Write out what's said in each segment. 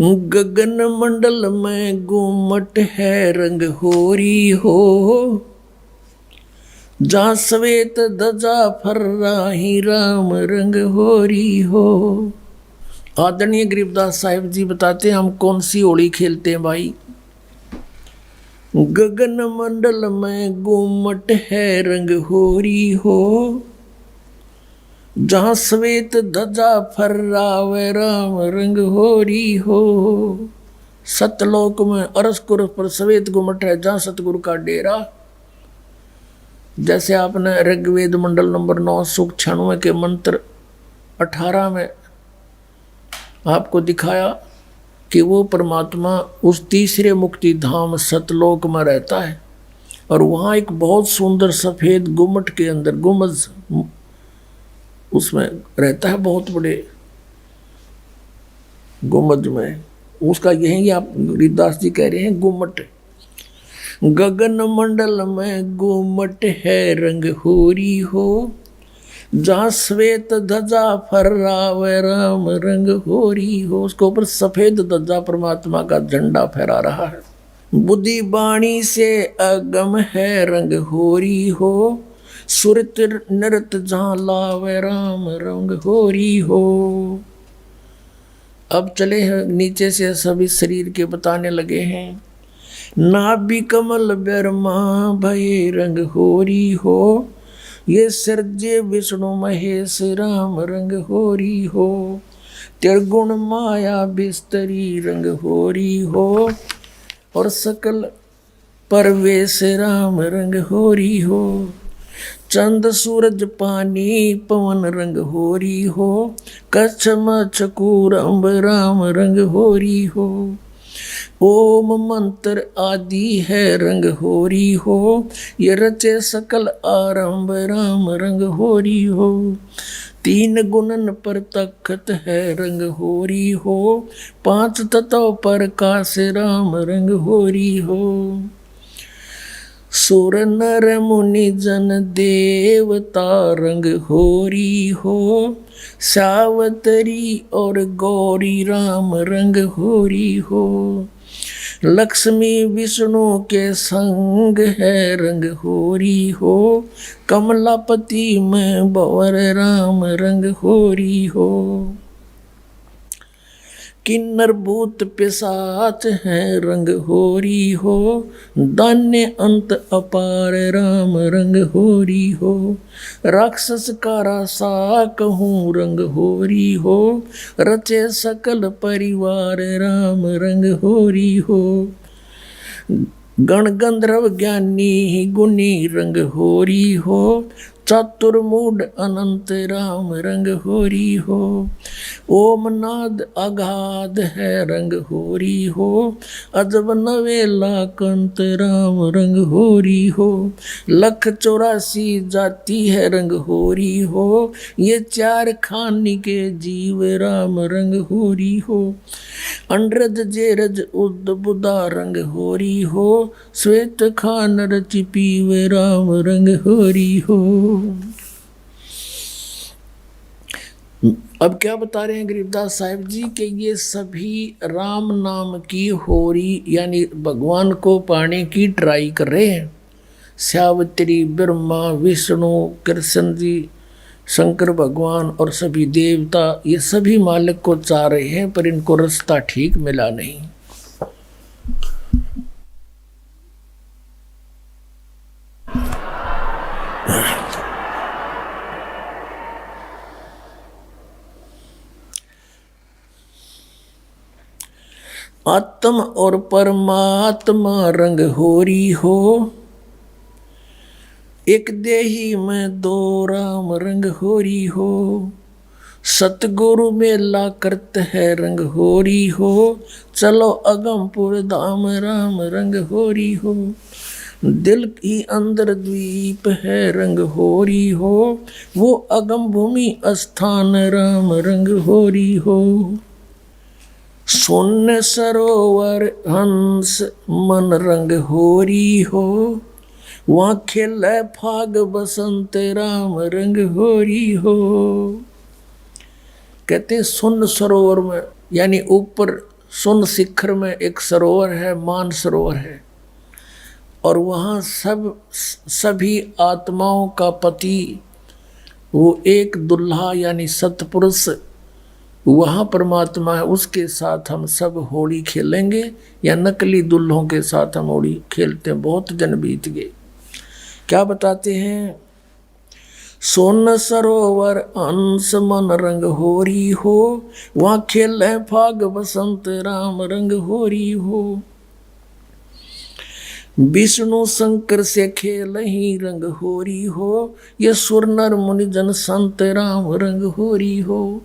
गगन मंडल में गुमट है रंग होरी हो, जहाँ श्वेत ध्वजा फर्राही राम रंग होरी हो। आदरणीय गरीबदास साहिब जी बताते हैं हम कौन सी होली खेलते हैं भाई। गगन मंडल में गुमट है रंग होरी हो, जहाँ श्वेत ध्वजा फर्रावे राम रंग होरी हो। सतलोक में अरसकुर पर श्वेत गुमट है, जहाँ सतगुरु का डेरा। जैसे आपने ऋग्वेद मंडल नंबर 9 सूक्त 96 के मंत्र 18 में आपको दिखाया कि वो परमात्मा उस तीसरे मुक्ति धाम सतलोक में रहता है, और वहाँ एक बहुत सुंदर सफ़ेद गुम्मट के अंदर गुम्बज उसमें रहता है, बहुत बड़े गुम्बज में। उसका यही आप गरीबदास जी कह रहे हैं गुम्मट। गगन मंडल में गुम्मट है रंग होरी हो, जहाँ श्वेत ध्वजा फर्रावे राम रंग होरी हो। उसके ऊपर सफेद ध्वजा परमात्मा का झंडा फहरा रहा है। बुद्धि बाणी से अगम है रंग होरी हो, सुरत नृत जहाँ लावे राम रंग होरी हो। अब चले हैं नीचे से सभी शरीर के बताने लगे हैं। नाभि कमल ब्रह्मा भय रंग होरी हो, ये सर्जे विष्णु महेश राम रंग होरी हो। त्रिगुण माया बिस्तरी रंग होरी हो, और सकल परवेश राम रंग होरी हो। चंद सूरज पानी पवन रंग होरी हो, कच्छ मच्छ कूरम्ब राम रंग होरी हो। ओम मंत्र आदि है रंग होरी हो, ये रचे सकल आरंभ राम रंग होरी हो। तीन गुणन पर तखत है रंग होरी हो, पांच तत्व पर काश राम रंग होरी हो। सुर नर मुनि जन देवता रंग होरी हो, सावतरी और गौरी राम रंग होरी हो। लक्ष्मी विष्णु के संग है रंग होरी हो, कमलापति में बवर राम रंग होरी हो। किन्नर भूत पिशाच है रंग होरी हो, दान्य अंत अपार राम रंग होरी हो। राक्षस कारा सा कहूँ रंग होरी हो, रचे सकल परिवार राम रंग होरी हो। गण गंधर्व ज्ञानी गुणी रंग होरी हो, चतुर्मूढ़ अनंत राम रंग होरी हो। ओम नाद अगाध है रंग होरी हो, अजब नवेला कंत राम रंग होरी हो। लख 84 जाति है रंग होरी हो, ये चार खानी के जीव राम रंग होरी हो। अंड्रज जेरज उद बुदा रंग होरी हो, श्वेत खान रच पीवे राम रंग होरी हो। अब क्या बता रहे हैं गरीबदास साहिब जी कि ये सभी राम नाम की होरी यानी भगवान को पाने की ट्राई कर रहे हैं। सावित्री, ब्रह्मा, विष्णु, कृष्ण जी, शंकर भगवान और सभी देवता, ये सभी मालिक को चाह रहे हैं, पर इनको रास्ता ठीक मिला नहीं। आत्म और परमात्मा रंग होरी हो, एक देही में दो राम रंग होरी हो। सतगुरु मेला करत है रंग होरी हो, चलो अगमपुर धाम राम रंग होरी हो। दिल की अंदर द्वीप है रंग होरी हो, वो अगम भूमि स्थान राम रंग होरी हो। शून्य सरोवर हंस मन रंग होरी हो, वहाँ खेल फाग बसंत राम रंग होरी हो। कहते शून्य सरोवर में यानी ऊपर सुन शिखर में एक सरोवर है, मान सरोवर है, और वहाँ सभी आत्माओं का पति वो एक दुल्हा यानी सतपुरुष वहाँ परमात्मा है, उसके साथ हम सब होली खेलेंगे, या नकली दुल्हों के साथ हम होली खेलते हैं। बहुत दिन बीत गए। क्या बताते हैं? सोन सरोवर अंश मन रंग होरी हो, वहाँ खेले फाग बसंत राम रंग होरी हो। विष्णु शंकर से खेल ही रंग होरी हो, ये सुर नर मुनि जन संत राम रंग होरी हो।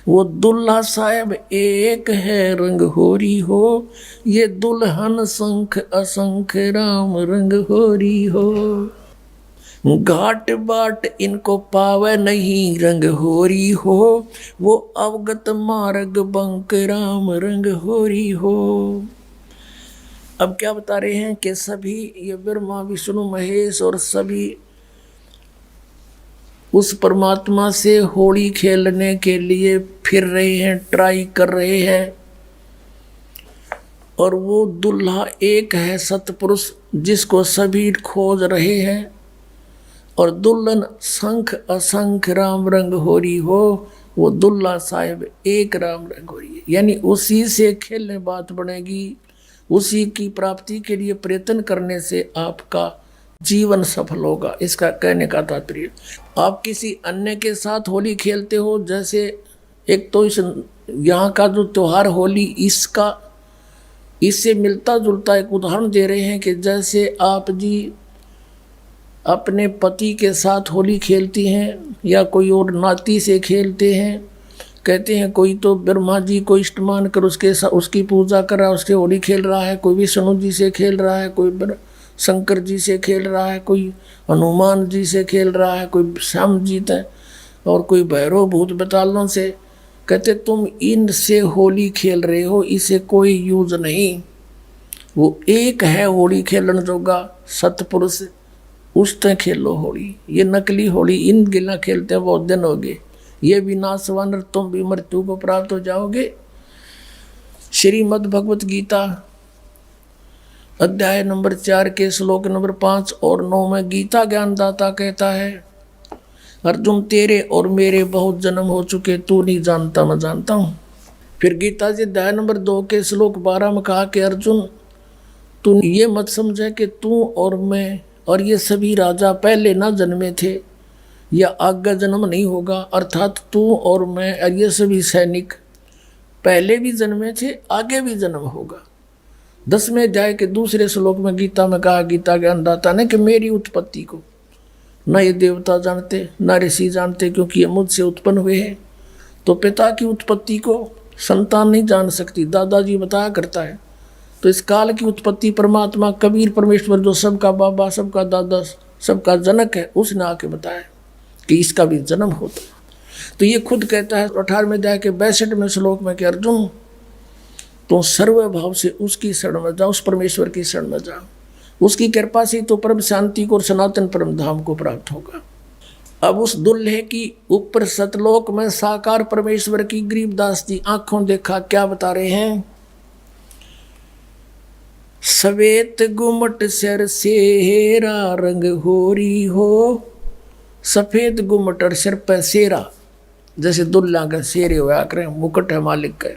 वो दुल्हा साहब एक है रंग होरी हो, ये दुल्हन शंख असंख राम रंग होरी हो। घाट बाट इनको पावे नहीं रंग होरी हो, वो अवगत मार्ग बंक राम रंग होरी हो। अब क्या बता रहे हैं कि सभी ये ब्रह्मा विष्णु महेश और सभी उस परमात्मा से होली खेलने के लिए फिर रहे हैं, ट्राई कर रहे हैं, और वो दुल्हा एक है सतपुरुष जिसको सभी खोज रहे हैं, और दुल्हन शंख असंख राम रंग होरी हो, वो दुल्हा साहिब एक राम रंग होरी है। यानी उसी से खेलने बात बनेगी, उसी की प्राप्ति के लिए प्रयत्न करने से आपका जीवन सफल होगा। इसका कहने का तात्पर्य, आप किसी अन्य के साथ होली खेलते हो, जैसे एक तो इस यहाँ का जो त्योहार होली इससे मिलता जुलता एक उदाहरण दे रहे हैं कि जैसे आप जी अपने पति के साथ होली खेलती हैं या कोई और नाती से खेलते हैं। कहते हैं कोई तो ब्रह्मा जी को इष्टमान कर उसके साथ उसकी पूजा कर रहा है, उसके होली खेल रहा है, कोई विष्णु जी से खेल रहा है, कोई शंकर जी से खेल रहा है, कोई हनुमान जी से खेल रहा है, कोई श्याम जी है, और कोई भैरव भूत बतालों से। कहते तुम इनसे होली खेल रहे हो, इसे कोई यूज नहीं। वो एक है होली खेलन जोगा सतपुरुष, उस तरह खेलो होली। ये नकली होली इन गिला खेलते हैं, बहुत दिन हो गए। ये विनाशवान, तुम भी मृत्यु को प्राप्त हो जाओगे। श्रीमद् भगवत गीता अध्याय नंबर 4 के श्लोक नंबर 5 और 9 में गीता ज्ञानदाता कहता है, अर्जुन तेरे और मेरे बहुत जन्म हो चुके, तू नहीं जानता मैं जानता हूँ। फिर गीता जी अध्याय नंबर 2 के श्लोक 12 में कहा कि अर्जुन तू ये मत समझे कि तू और मैं और ये सभी राजा पहले ना जन्मे थे या आगे जन्म नहीं होगा, अर्थात तू और मैं और ये सभी सैनिक पहले भी जन्मे थे, आगे भी जन्म होगा। 10वें अध्याय के दूसरे श्लोक में गीता में कहा गीता ज्ञानदाता ने कि मेरी उत्पत्ति को न ये देवता जानते न ऋषि जानते, क्योंकि ये मुझसे उत्पन्न हुए हैं। तो पिता की उत्पत्ति को संतान नहीं जान सकती, दादाजी बताया करता है। तो इस काल की उत्पत्ति परमात्मा कबीर परमेश्वर जो सबका बाबा सबका दादा सबका जनक है, उसने आके बताया कि इसका भी जन्म होता। तो ये खुद कहता है 18वें अध्याय के 62वें श्लोक में कि अर्जुन तो सर्व भाव से उसकी शरण में जाओ, उस परमेश्वर की शरण में जाओ, उसकी कृपा से तो परम शांति को और सनातन परम धाम को प्राप्त होगा। अब उस दुल्हे की ऊपर सतलोक में साकार परमेश्वर की गरीबदास जी आंखों देखा क्या बता रहे हैं, सवेत गुमट सिर सेरा रंग होरी हो। सफेद गुमट और सिर पर सेरा, जैसे दुल्ला का शेरे हुआ करें, मुकुट है मालिक का।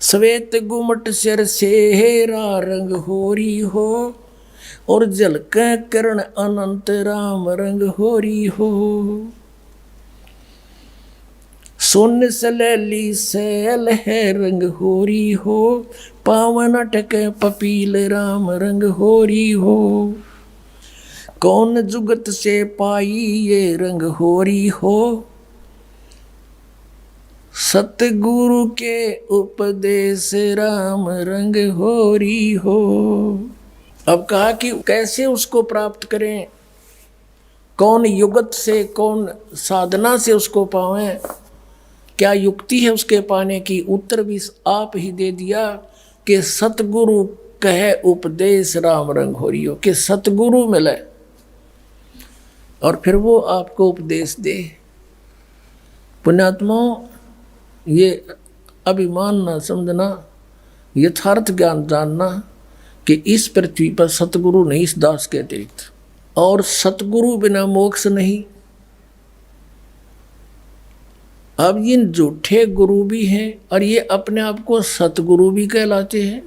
सवेत गुमट सिर सेरा रंग होरी हो, और झलक करण अनंत राम रंग होरी हो। सोन सलैली सैल है रंग होरी हो, पावन अटक पपील राम रंग होरी हो। कौन जुगत से पाई ये रंग होरी हो, सतगुरु के उपदेश राम रंग होरी हो। अब कहा कि कैसे उसको प्राप्त करें, कौन युगत से कौन साधना से उसको पावें, क्या युक्ति है उसके पाने की। उत्तर भी आप ही दे दिया कि सतगुरु कहे उपदेश राम रंग होरी हो, कि सतगुरु मिले और फिर वो आपको उपदेश दे। पुण्यात्माओं, ये अभिमान न समझना, यथार्थ ज्ञान जानना कि इस पृथ्वी पर सतगुरु नहीं इस दास के अतिरिक्त, और सतगुरु बिना मोक्ष नहीं। अब ये झूठे गुरु भी हैं और ये अपने आप को सतगुरु भी कहलाते हैं।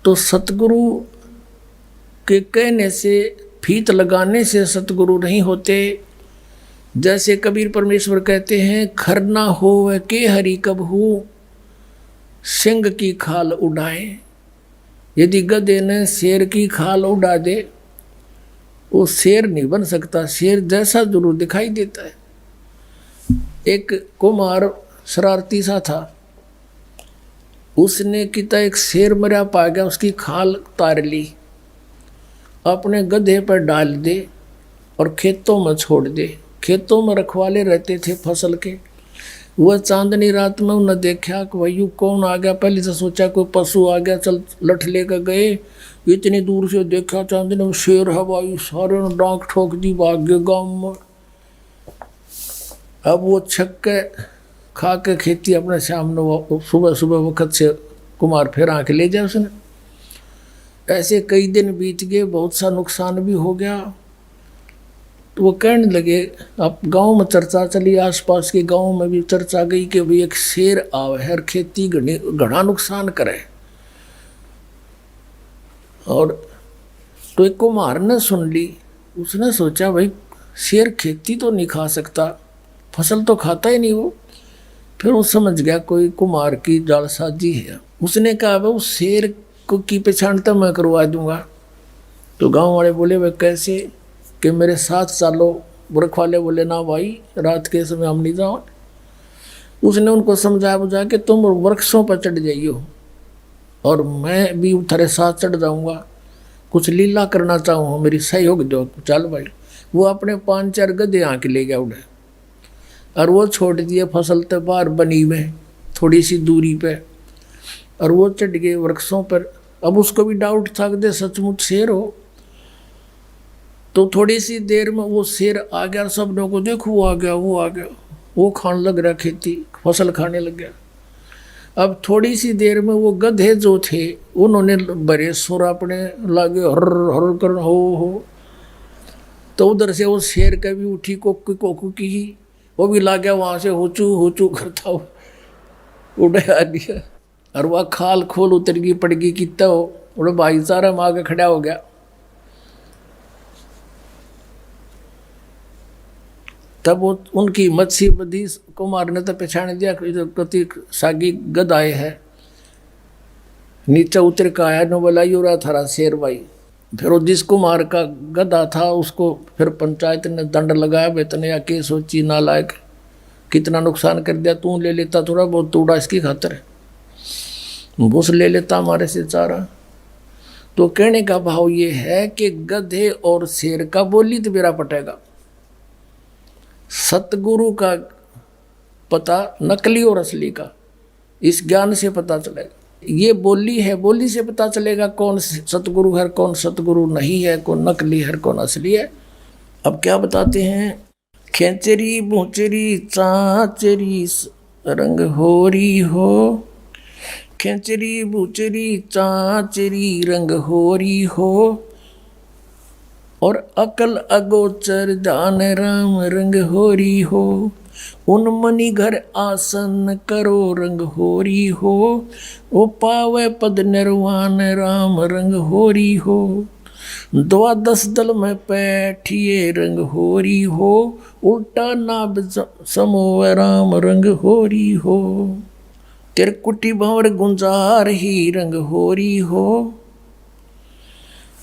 तो सतगुरु के कहने से, फीत लगाने से सतगुरु नहीं होते। जैसे कबीर परमेश्वर कहते हैं, खरना होवे के हरि कबहू, सिंह की खाल उड़ाए। यदि गधे ने शेर की खाल उड़ा दे, वो शेर नहीं बन सकता, शेर जैसा जरूर दिखाई देता है। एक कुमार शरारती सा था, उसने किता एक शेर मरा पा गया, उसकी खाल तार ली, अपने गधे पर डाल दे और खेतों में छोड़ दे। खेतों में रखवाले रहते थे फसल के। वह चांदनी रात में उन्हें देखा कि भाई कौन आ गया। पहले से सोचा कोई पशु आ गया, चल लठ लेकर गए। इतनी दूर से देखा चांदनी में शेर है भाई, सारे ने डांक ठोक दी, भाग गए गाँव में। अब वो छक्के खा के खेती अपने सामने, वो सुबह सुबह वक्त से कुमार फिर आके ले जाए उसने। ऐसे कई दिन बीत गए, बहुत सा नुकसान भी हो गया। तो वो कहने लगे, अब गांव में चर्चा चली, आसपास के गांव में भी चर्चा गई कि भाई एक शेर आवे है, खेती घना नुकसान करे। और तो एक कुम्हार ने सुन ली, उसने सोचा भाई शेर खेती तो नहीं खा सकता, फसल तो खाता ही नहीं वो। फिर वो समझ गया कोई कुम्हार की जालसाजी है। उसने कहा भाई उस शेर को की पहचान तो मैं करवा दूंगा। तो गांव वाले बोले भाई कैसे, कि मेरे साथ चालो। बुरख वाले बोले ना भाई, रात के समय हम नहीं जाओ। उसने उनको समझा बुझा कि तुम वृक्षों पर चढ़ जाइयो और मैं भी तेरे साथ चढ़ जाऊंगा, कुछ लीला करना चाहूँ, मेरी सहयोग दो। चल भाई, वो अपने 5-4 गधे आके ले गया उड़े और वो छोड़ दिए फसल तो बाहर बनी में थोड़ी सी दूरी पे, और वो चढ़ गए वृक्षों पर। अब उसको भी डाउट था कि सचमुच शेर हो। तो थोड़ी सी देर में वो शेर आ गया, सब लोगों को देखो वो आ गया, वो आ गया, वो खाने लग रहा, खेती फसल खाने लग गया। अब थोड़ी सी देर में वो गधे जो थे उन्होंने बड़े सुर अपने लागे हर हर कर हो। तो उधर से वो शेर का भी उठी कोकू कोकू की, वो भी ला गया वहाँ से होचू करता हो उड़े आ गया। और वह खाल खोल उतर गई, पड़ गई कितना हो, उड़े भाईचारा में आके खड़ा हो गया। तब वो उनकी मच्छी बदी कुमार ने तो पहचान दिया कति सागी गदाए है। नीचे उतर का आया, नो बोला यो रहा थारा शेर भाई। फिर वो जिस कुमार का गधा था उसको फिर पंचायत ने दंड लगाया, वेतन या के सोची नालायक, कितना नुकसान कर दिया, तू ले लेता थोड़ा बहुत तोड़ा इसकी खातर, घूस ले लेता हमारे से चारा। तो कहने का भाव ये है कि गधे और शेर का बोली तो मेरा पटेगा, सतगुरु का पता नकली और असली का इस ज्ञान से पता चलेगा। ये बोली है, बोली से पता चलेगा कौन सतगुरु है, कौन सतगुरु नहीं है, कौन नकली है, कौन असली है। अब क्या बताते हैं, खेचरी बूचरी चाचरी रंग होरी हो, खेचरी बूचरी चाचरी रंग होरी हो, और अकल अगोचर ध्यान राम रंग होरी हो, उन मनी घर आसन करो रंग होरी हो, ओ पावे पद निर्वाण राम रंग होरी हो, 12 दल में बैठिए रंग होरी हो, उल्टा नाभ समोव राम रंग होरी हो, तिरकुटी भंवर गुंजार ही रंग होरी हो,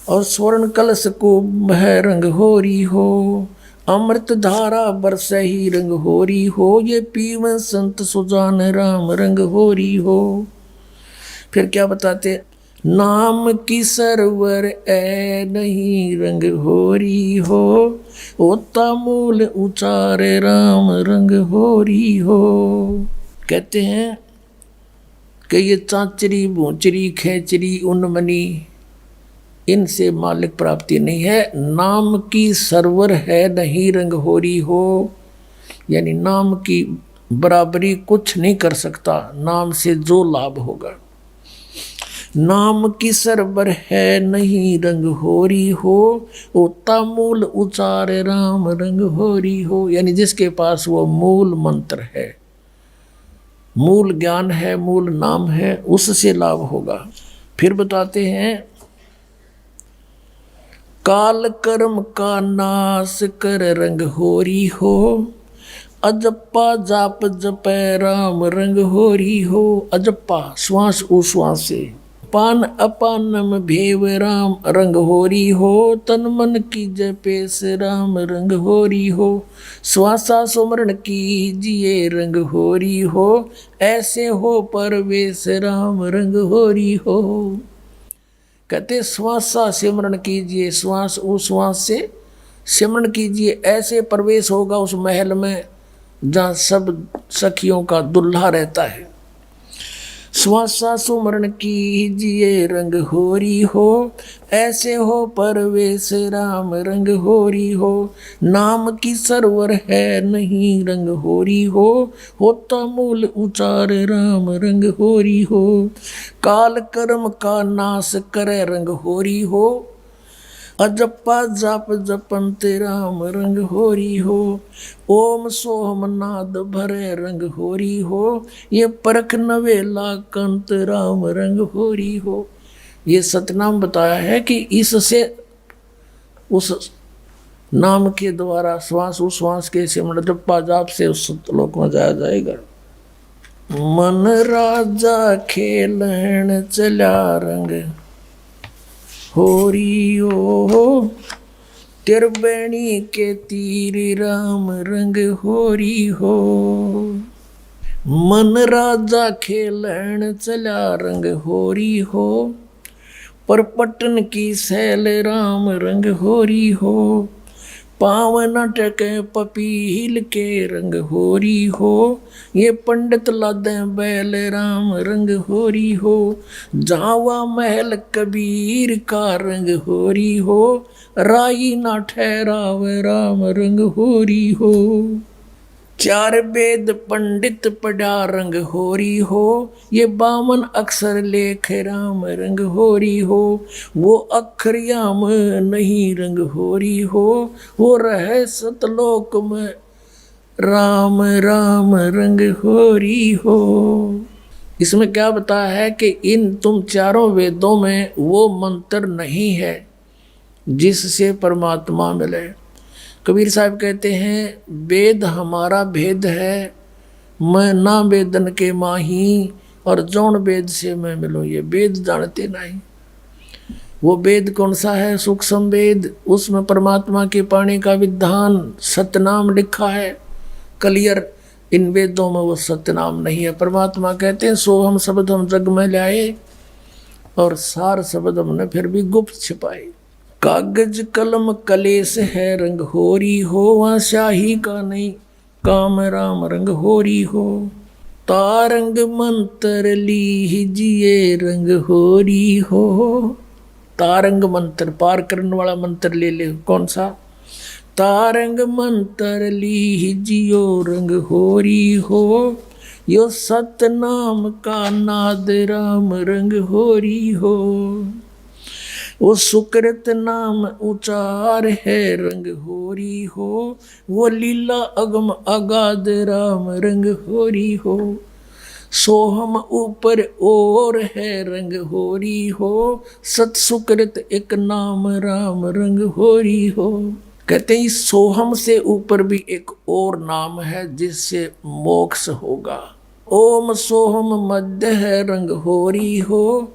और स्वर्ण कलश को बह रंग होरी हो, अमृत धारा बरस ही रंग होरी हो, ये पीवन संत सुजान राम रंग होरी हो। फिर क्या बताते, नाम की सरवर ए नहीं रंग होरी हो, ओता मूल उचारे राम रंग होरी हो। कहते हैं कि ये चाचरी भूचरी खेचरी उन्मनी इनसे मालिक प्राप्ति नहीं है, नाम की सरवर है नहीं रंग होरी हो, यानी नाम की बराबरी कुछ नहीं कर सकता नाम से जो लाभ होगा। नाम की सरबर है नहीं रंग होरी हो, ओता मूल उचार राम रंग होरी हो। यानी जिसके पास वो मूल मंत्र है, मूल ज्ञान है, मूल नाम है, उससे लाभ होगा। फिर बताते हैं, काल कर्म का नाश कर रंग होरी हो, अजप्पा जाप जपै राम रंग होरी हो। अजप्पा श्वास उश्वास से, पान अपानम भेव राम रंग होरी हो, तन मन की जपेस राम रंग होरी हो। श्वासा सुमरण कीजिए रंग होरी हो, ऐसे हो परवेश राम रंग होरी हो। कहते श्वासा सिमरण कीजिए, श्वास उश्वास से सिमरण कीजिए, ऐसे प्रवेश होगा उस महल में जहाँ सब सखियों का दुल्हा रहता है। श्वासा सुमरण कीजिए रंग होरी हो, ऐसे हो परवेश राम रंग होरी हो। नाम की सरवर है नहीं रंग होरी हो, होता मूल उचार राम रंग होरी हो। काल कर्म का नाश करे रंग होरी हो, अजप्पा जाप जपंत राम रंग होरी हो। ओम सोहम नाद भरे रंग होरी हो, ये परख नवेला कंत राम रंग होरी हो। ये सतनाम बताया है कि इससे उस नाम के द्वारा श्वास उश्वास के सिमरण जप्पा जाप से उस लोक में जाया जाएगा। मन राजा खेलन चला रंग होरी हो, तिरबेणी के तीर राम रंग होरी हो। मन राजा खेलन चला रंग होरी हो, पर पटन की सैल राम रंग होरी हो। पावन टके पपील के रंग होरी हो, ये पंडित लादे बैल राम रंग होरी हो। जावा महल कबीर का रंग होरी हो, राई ना ठहराव राम रंग होरी हो। चार वेद पंडित पढ़ा रंग होरी हो, ये 52 अक्षर लेख राम रंग होरी हो। वो अक्षर याम नहीं रंग होरी हो, वो रहे सतलोक में राम राम रंग होरी हो। इसमें क्या बताया है कि इन तुम चारों वेदों में वो मंत्र नहीं है जिससे परमात्मा मिले। कबीर साहब कहते हैं, वेद हमारा भेद है, मैं ना वेदन के माही, और जौन वेद से मैं मिलूँ। ये वेद जानते नहीं। वो वेद कौन सा है? सूक्ष्म वेद, उसमें परमात्मा के पाने का विधान सतनाम लिखा है क्लियर। इन वेदों में वो सतनाम नहीं है। परमात्मा कहते हैं, सोहम शब्द हम जग में लाए, और सार शब्द हमने फिर भी गुप्त छिपाए। कागज कलम कलेश है रंग होरी हो, वहाँ स्याही का नहीं काम राम रंग होरी हो। तारंग मंत्र लीजिए रंग होरी हो। तारंग मंत्र पार करने वाला मंत्र ले ले। कौन सा? तारंग मंत्र लीजियो रंग होरी हो, यो सतनाम का नाद राम रंग होरी हो। वो सुकृत नाम उचार है रंग होरी हो, वो लीला अगम अगाध राम रंग होरी हो। सोहम ऊपर और है रंग होरी हो, सत सुकृत एक नाम राम रंग होरी हो। कहते हैं सोहम से ऊपर भी एक और नाम है जिससे मोक्ष होगा। ओम सोहम मध्य है रंग होरी हो,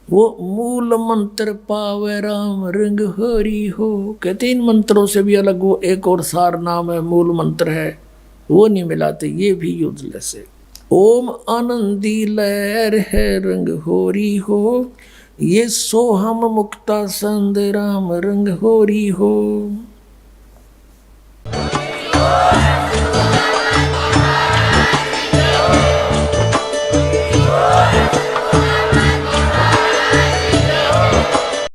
वो मूल मंत्र पावे राम रंग होरी हो। कहते इन मंत्रों से भी अलग वो एक और सार नाम है, मूल मंत्र है, वो नहीं मिलाते, ये भी यूजलेस है। ओम आनंदी लहर है रंग होरी हो, ये सोहम मुक्ता संद राम रंग होरी हो।